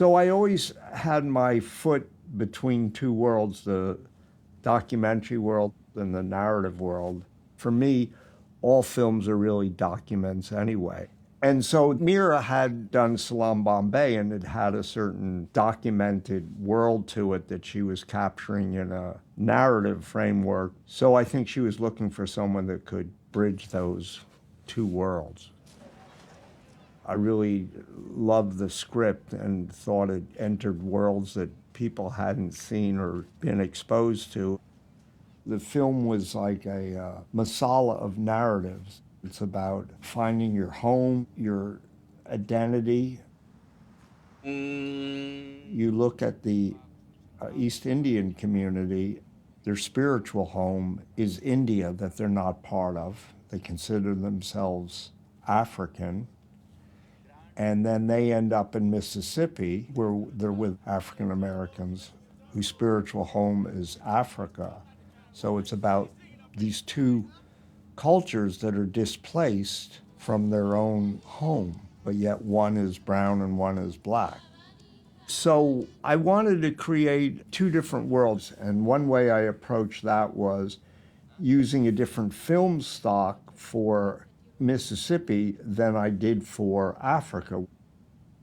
So I always had my foot between two worlds, the documentary world and the narrative world. For me, all films are really documents anyway. And so Mira had done Salam Bombay, and it had a certain documented world to it that she was capturing in a narrative framework. So I think she was looking for someone that could bridge those two worlds. I really loved the script and thought it entered worlds that people hadn't seen or been exposed to. The film was like a masala of narratives. It's about finding your home, your identity. You look at the East Indian community, their spiritual home is India that they're not part of. They consider themselves African. And then they end up in Mississippi, where they're with African Americans whose spiritual home is Africa. So it's about these two cultures that are displaced from their own home, but yet one is brown and one is black. So I wanted to create two different worlds, and one way I approached that was using a different film stock for Mississippi than I did for Africa.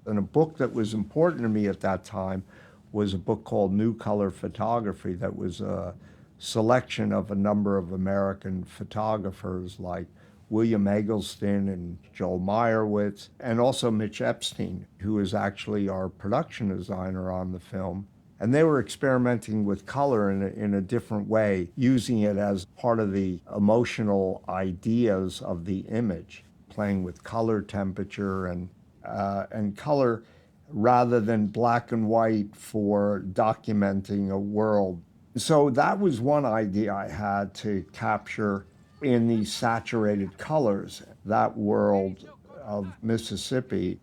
And a book that was important to me at that time was a book called New Color Photography that was a selection of a number of American photographers like William Eggleston and Joel Meyerowitz, and also Mitch Epstein, who is actually our production designer on the film. And they were experimenting with color in a different way, using it as part of the emotional ideas of the image, playing with color, temperature, and color rather than black and white for documenting a world. So that was one idea I had, to capture in these saturated colors that world of Mississippi.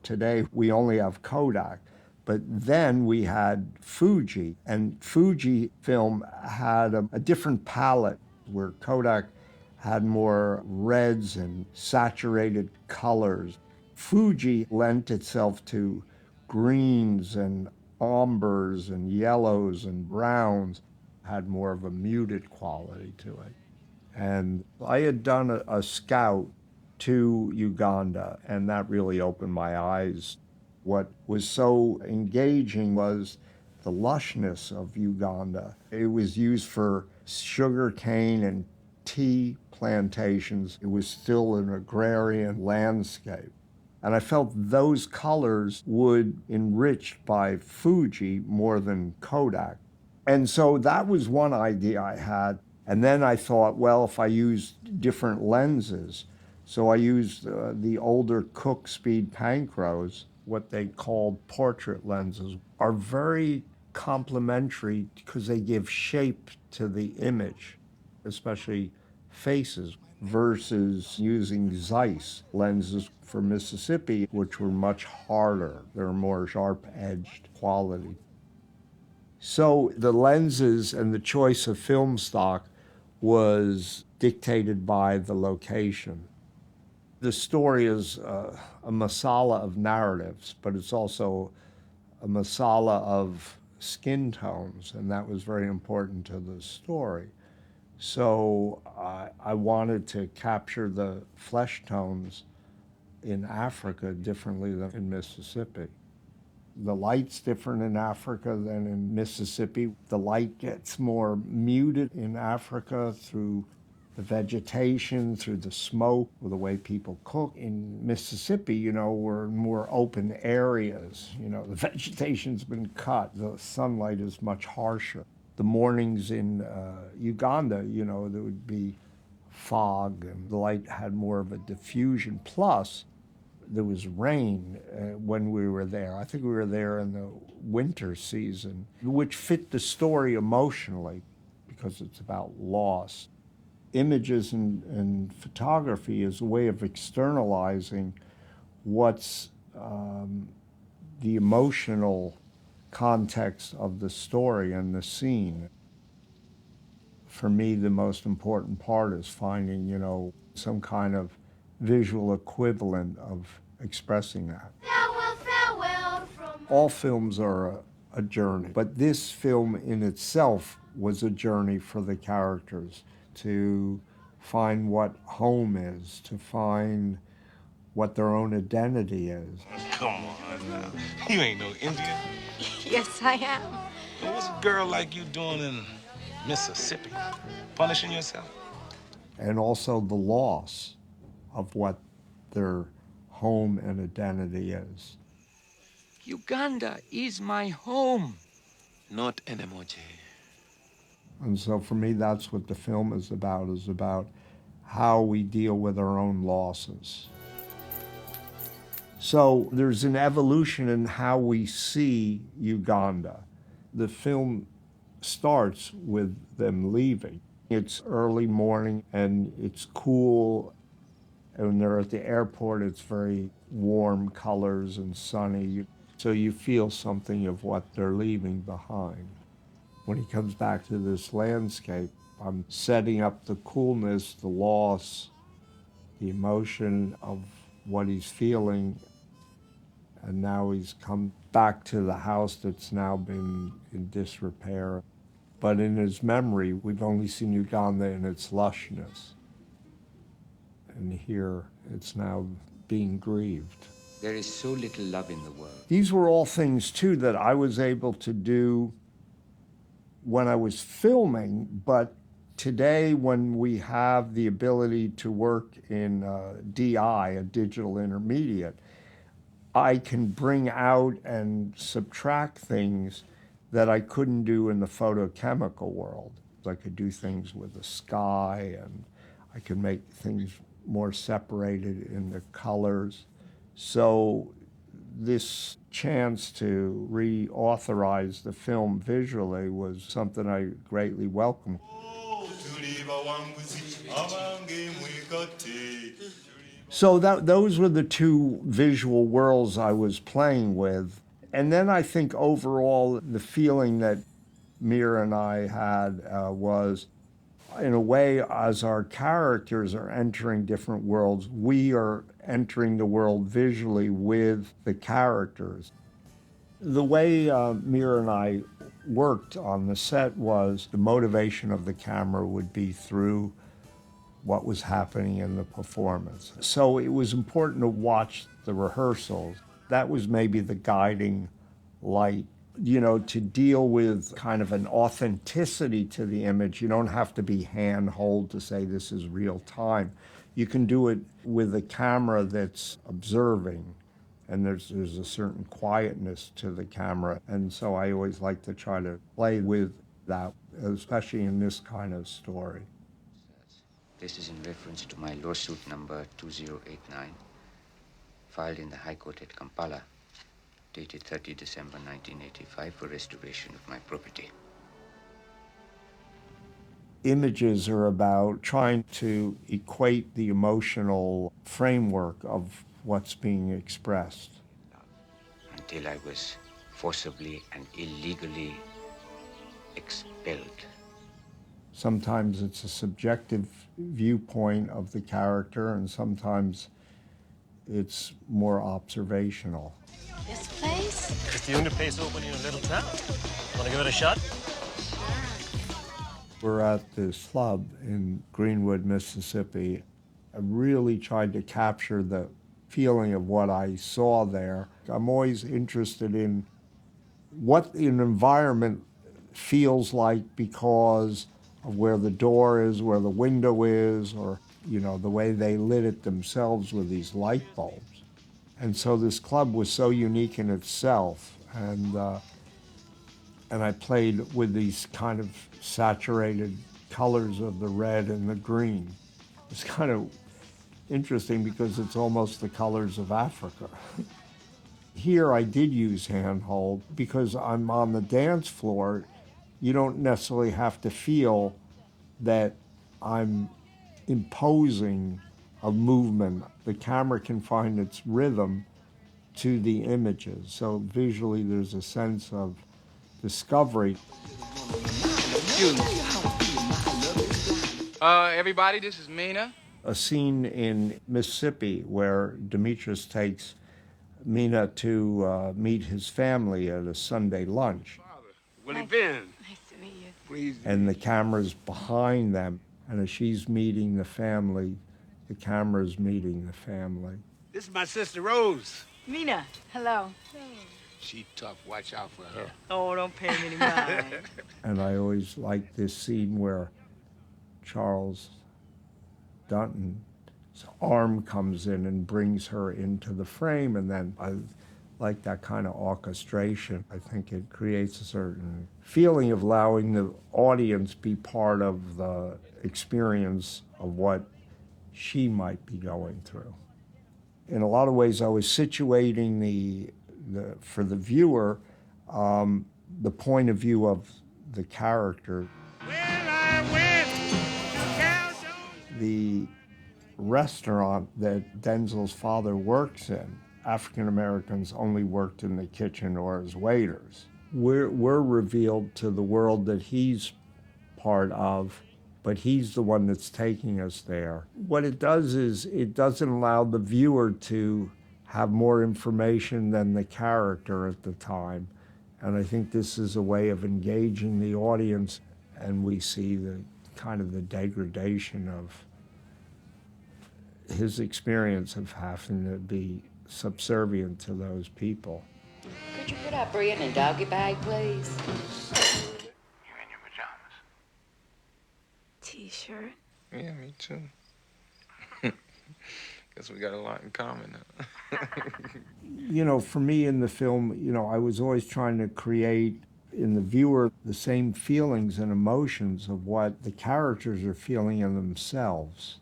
Today we only have Kodak. But then we had Fuji, and Fuji film had a different palette, where Kodak had more reds and saturated colors. Fuji lent itself to greens and ambers and yellows and browns, had more of a muted quality to it. And I had done a scout to Uganda, and that really opened my eyes. What was so engaging was the lushness of Uganda. It was used for sugar cane and tea plantations. It was still an agrarian landscape. And I felt those colors would enrich by Fuji more than Kodak. And so that was one idea I had. And then I thought, well, if I used different lenses, so I used the older Cook Speed Panchros, what they called portrait lenses, are very complementary because they give shape to the image, especially faces, versus using Zeiss lenses for Mississippi, which were much harder. They're more sharp-edged quality. So the lenses and the choice of film stock was dictated by the location. The story is a masala of narratives, but it's also a masala of skin tones, and that was very important to the story. So I wanted to capture the flesh tones in Africa differently than in Mississippi. The light's different in Africa than in Mississippi. The light gets more muted in Africa through the vegetation, through the smoke, or the way people cook. In Mississippi, we're in more open areas. The vegetation's been cut. The sunlight is much harsher. The mornings in Uganda, there would be fog, and the light had more of a diffusion. Plus, there was rain when we were there. I think we were there in the winter season, which fit the story emotionally because it's about loss. Images and photography is a way of externalizing what's the emotional context of the story and the scene. For me, the most important part is finding, some kind of visual equivalent of expressing that. Farewell, farewell from All films are a journey, but this film in itself was a journey for the characters to find what home is, to find what their own identity is. Come on now. You ain't no Indian. Yes, I am. Well, what's a girl like you doing in Mississippi? Punishing yourself? And also the loss of what their home and identity is. Uganda is my home, not an emoji. And so for me, that's what the film is about how we deal with our own losses. So there's an evolution in how we see Uganda. The film starts with them leaving. It's early morning and it's cool. And when they're at the airport, it's very warm colors and sunny. So you feel something of what they're leaving behind. When he comes back to this landscape, I'm setting up the coolness, the loss, the emotion of what he's feeling. And now he's come back to the house that's now been in disrepair. But in his memory, we've only seen Uganda in its lushness. And here, it's now being grieved. There is so little love in the world. These were all things, too, that I was able to do when I was filming, but today when we have the ability to work in DI, a digital intermediate, I can bring out and subtract things that I couldn't do in the photochemical world. I could do things with the sky, and I could make things more separated in the colors. So this chance to reauthorize the film visually was something I greatly welcomed. So those were the two visual worlds I was playing with. And then I think overall the feeling that Mira and I had was, in a way, as our characters are entering different worlds, we are entering the world visually with the characters. The way Mira and I worked on the set was the motivation of the camera would be through what was happening in the performance. So it was important to watch the rehearsals. That was maybe the guiding light, you know, to deal with kind of an authenticity to the image. You don't have to be hand-hold to say this is real time. You can do it with a camera that's observing, and there's a certain quietness to the camera. And so I always like to try to play with that, especially in this kind of story. This is in reference to my lawsuit number 2089, filed in the High Court at Kampala, dated 30 December 1985 for restoration of my property. Images are about trying to equate the emotional framework of what's being expressed. Until I was forcibly and illegally expelled. Sometimes it's a subjective viewpoint of the character, and sometimes it's more observational. This place? It's the only place open in a little town. Want to give it a shot? We're at this club in Greenwood, Mississippi. I really tried to capture the feeling of what I saw there. I'm always interested in what an environment feels like because of where the door is, where the window is, or, you know, the way they lit it themselves with these light bulbs. And so this club was so unique in itself, and I played with these kind of saturated colors of the red and the green. It's kind of interesting because it's almost the colors of Africa. Here I did use handhold because I'm on the dance floor. You don't necessarily have to feel that I'm imposing a movement. The camera can find its rhythm to the images. So visually there's a sense of discovery. Everybody, this is Mina. A scene in Mississippi where Demetrius takes Mina to meet his family at a Sunday lunch. Where he been? Nice to meet you. Please. And the camera's behind them. And as she's meeting the family, the camera's meeting the family. This is my sister Rose. Mina, hello. She tough. Watch out for her. Oh, don't pay me any mind. And I always like this scene where Charles Dunton's arm comes in and brings her into the frame, and then I like that kind of orchestration. I think it creates a certain feeling of allowing the audience be part of the experience of what she might be going through. In a lot of ways, I was situating for the viewer, the point of view of the character. The restaurant that Denzel's father works in, African Americans only worked in the kitchen or as waiters. We're revealed to the world that he's part of, but he's the one that's taking us there. What it does is it doesn't allow the viewer to have more information than the character at the time. And I think this is a way of engaging the audience, and we see the kind of the degradation of his experience of having to be subservient to those people. Could you put our bread in a doggy bag, please? You're in your pajamas. T-shirt. Yeah, me too. Guess we got a lot in common now. You know, for me in the film, you know, I was always trying to create in the viewer the same feelings and emotions of what the characters are feeling in themselves.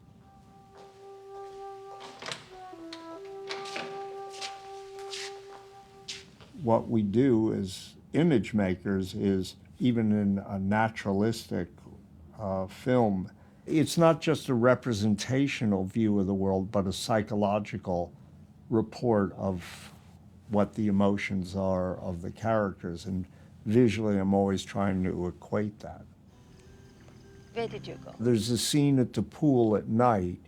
What we do as image makers is, even in a naturalistic film, it's not just a representational view of the world, but a psychological report of what the emotions are of the characters. And visually, I'm always trying to equate that. Where did you go? There's a scene at the pool at night,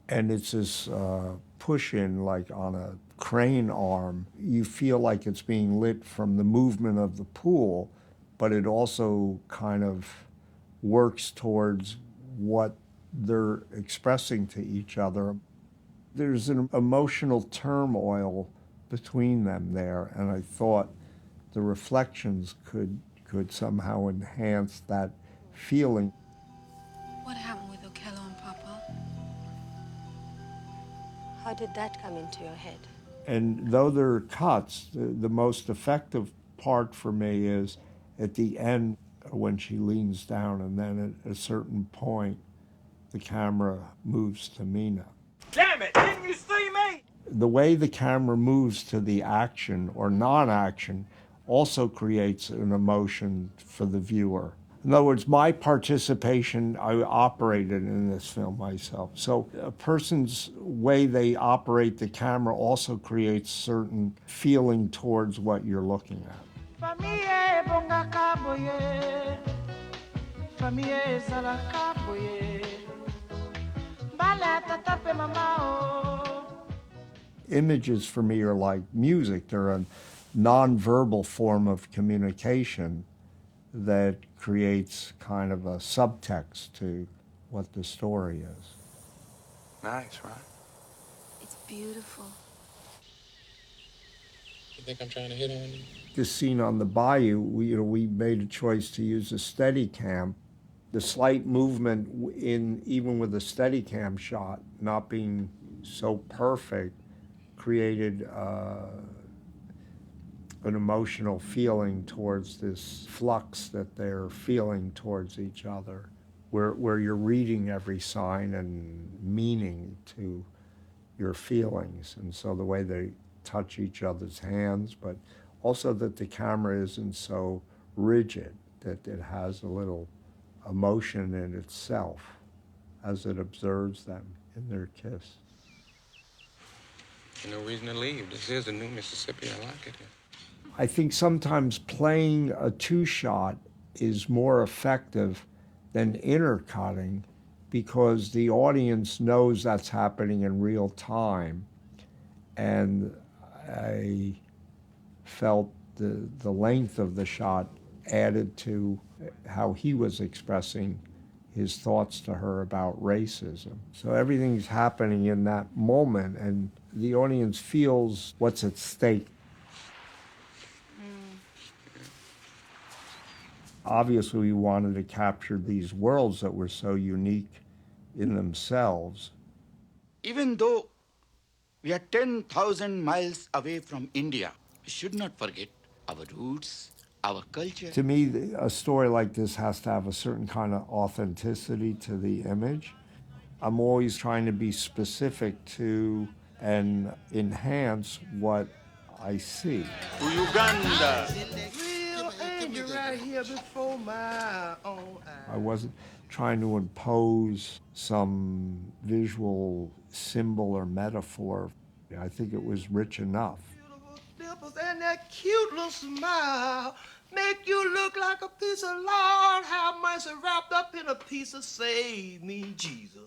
and it's this push-in, like on a crane arm. You feel like it's being lit from the movement of the pool, but it also kind of works towards what they're expressing to each other. There's an emotional turmoil between them there, and I thought the reflections could somehow enhance that feeling. What happened with Okello and Papa? How did that come into your head? And though there are cuts, the most effective part for me is at the end when she leans down, and then at a certain point, the camera moves to Mina. Damn it! Didn't you see me? The way the camera moves to the action or non-action also creates an emotion for the viewer. In other words, my participation, I operated in this film myself. So a person's way they operate the camera also creates certain feeling towards what you're looking at. Images for me are like music. They're a nonverbal form of communication that creates kind of a subtext to what the story is. Nice, right? It's beautiful. You think I'm trying to hit on you? This scene on the bayou, we made a choice to use a Steadicam. The slight movement even with a Steadicam shot not being so perfect created an emotional feeling towards this flux that they're feeling towards each other, where you're reading every sign and meaning to your feelings. And so the way they touch each other's hands, but also that the camera isn't so rigid, that it has a little emotion in itself as it observes them in their kiss. No reason to leave. This is a new Mississippi. I like it here. I think sometimes playing a two-shot is more effective than intercutting because the audience knows that's happening in real time. And I felt the length of the shot added to how he was expressing his thoughts to her about racism. So everything's happening in that moment, and the audience feels what's at stake. Obviously, we wanted to capture these worlds that were so unique in themselves. Even though we are 10,000 miles away from India, we should not forget our roots, our culture. To me, a story like this has to have a certain kind of authenticity to the image. I'm always trying to be specific to and enhance what I see. To Uganda. I wasn't trying to impose some visual symbol or metaphor. I think it was rich enough. And that cute little smile make you look like a piece of Lord have mercy wrapped up in a piece of save me, Jesus.